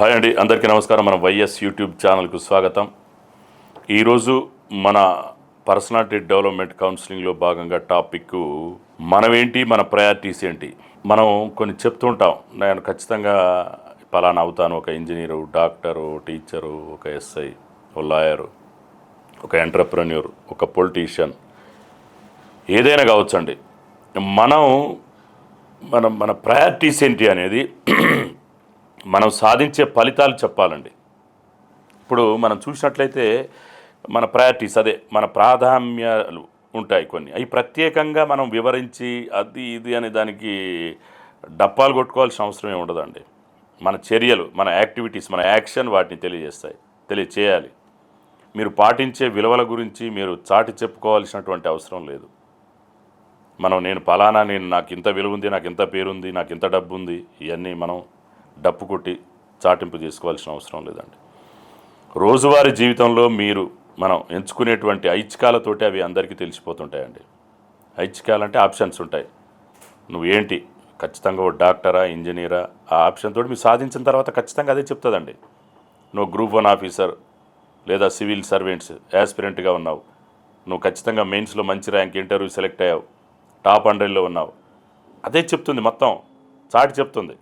Hi అండి, అందరికీ నమస్కారం. మన వైఎస్ యూట్యూబ్ ఛానల్కు స్వాగతం. ఈరోజు మన పర్సనాలిటీ డెవలప్మెంట్ కౌన్సిలింగ్లో భాగంగా టాపిక్ మనమేంటి, మన ప్రయారిటీస్ ఏంటి. మనం కొన్ని చెప్తుంటాం, నేను ఖచ్చితంగా పలానా అవుతాను, ఒక ఇంజనీరు, డాక్టరు, టీచరు, ఒక ఎస్ఐ, ఒక లాయరు, ఒక ఎంటర్ప్రెన్యూర్, ఒక పొలిటీషియన్, ఏదైనా కావచ్చండి. మనం మన మన ప్రయారిటీస్ ఏంటి అనేది మనం సాధించే ఫలితాలు చెప్పాలండి. ఇప్పుడు మనం చూసినట్లయితే మన ప్రయారిటీస్, అదే మన ప్రాధాన్యాలు ఉంటాయి కొన్ని. అవి ప్రత్యేకంగా మనం వివరించి అది ఇది అనే దానికి డప్పాలు కొట్టుకోవాల్సిన అవసరం ఏమి ఉండదండి. మన చర్యలు, మన యాక్టివిటీస్, మన యాక్షన్ వాటిని తెలియచేయాలి. మీరు పాటించే విలువల గురించి మీరు చాటి చెప్పుకోవాల్సినటువంటి అవసరం లేదు. నేను నాకు ఇంత విలువ ఉంది, నాకు ఇంత పేరుంది, నాకు ఇంత డబ్బు ఉంది, ఇవన్నీ మనం డప్పు కొట్టి చాటింపు చేసుకోవాల్సిన అవసరం లేదండి. రోజువారీ జీవితంలో మనం ఎంచుకునేటువంటి ఐచ్ఛికాలతోటి అవి అందరికీ తెలిసిపోతుంటాయండి. ఐచ్ఛికాలంటే ఆప్షన్స్ ఉంటాయి. నువ్వేంటి, ఖచ్చితంగా ఓ డాక్టరా, ఇంజనీరా, ఆ ఆప్షన్ తోటి మీరు సాధించిన తర్వాత ఖచ్చితంగా అదే చెప్తుందండి. నువ్వు గ్రూప్ 1 ఆఫీసర్ లేదా సివిల్ సర్వెంట్స్ యాస్పిరెంట్గా ఉన్నావు, నువ్వు ఖచ్చితంగా మెయిన్స్లో మంచి ర్యాంక్, ఇంటర్వ్యూ సెలెక్ట్ అయ్యావు, టాప్ 100లో ఉన్నావు, అదే చెప్తుంది, మొత్తం చాటి చెప్తుంది.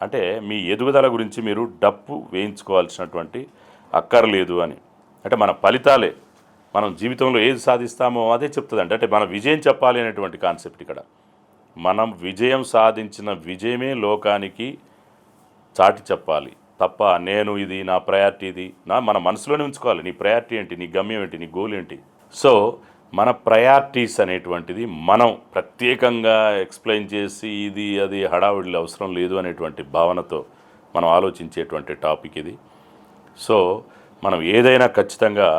అంటే మీ ఎదుగుదల గురించి మీరు డప్పు వేయించుకోవాల్సినటువంటి అక్కర్లేదు అని. అంటే మన ఫలితాలే, మనం జీవితంలో ఏది సాధిస్తామో అదే చెప్తుందండి. అంటే మన విజయం చెప్పాలి అనేటువంటి కాన్సెప్ట్ ఇక్కడ. మనం విజయం సాధించిన విజయమే లోకానికి చాటి చెప్పాలి తప్ప నేను ఇది నా ప్రయారిటీ, ఇది మన మనసులోనే ఉంచుకోవాలి. నీ ప్రయారిటీ ఏంటి, నీ గమ్యం ఏంటి, నీ గోల్ ఏంటి. సో మన ప్రయారిటీస్ అనేటువంటిది మనం ప్రత్యేకంగా ఎక్స్ప్లెయిన్ చేసి ఇది అది హడావుడిలో అవసరం లేదు అనేటువంటి భావనతో మనం ఆలోచించేటువంటి టాపిక్ ఇది. సో మనం ఏదైనా ఖచ్చితంగా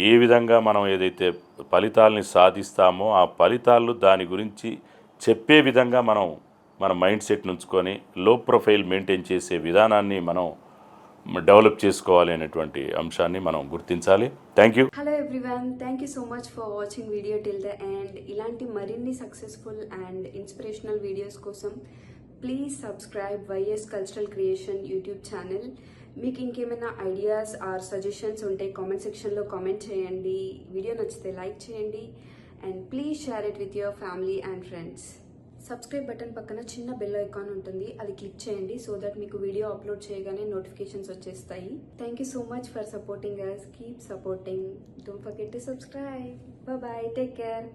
ఏ విధంగా మనం ఏదైతే ఫలితాలని సాధిస్తామో ఆ ఫలితాలు దాని గురించి చెప్పే విధంగా మన మైండ్ సెట్ ఉంచుకొని లో ప్రొఫైల్ మెయింటైన్ చేసే విధానాన్ని మనం డెవలప్ చేసుకోవాలి అనేటువంటి అంశాన్ని మనం గుర్తించాలి. Thank you. Hello everyone, thank you so much for watching video till the end. ఇలాంటి మరిన్ని సక్సెస్ఫుల్ అండ్ ఇన్స్పిరేషనల్ వీడియోస్ కోసం please subscribe YS cultural creation YouTube channel. మీకు ఇంకేమైనా ఐడియాస్ ఆర్ సజెషన్స్ ఉంటే కామెంట్ సెక్షన్లో కామెంట్ చేయండి. వీడియో నచ్చితే like చేయండి and please share it with your family and friends. Subscribe button పక్కన చిన్న బెల్ ఐకాన్ ఉంటుంది, అది క్లిక్ చేయండి సో దట్ మీకు వీడియో అప్లోడ్ చేయగానే నోటిఫికేషన్స్ వచ్చేస్తాయి. Thank you so much for supporting us. Keep supporting. Don't forget to subscribe. Bye, take care.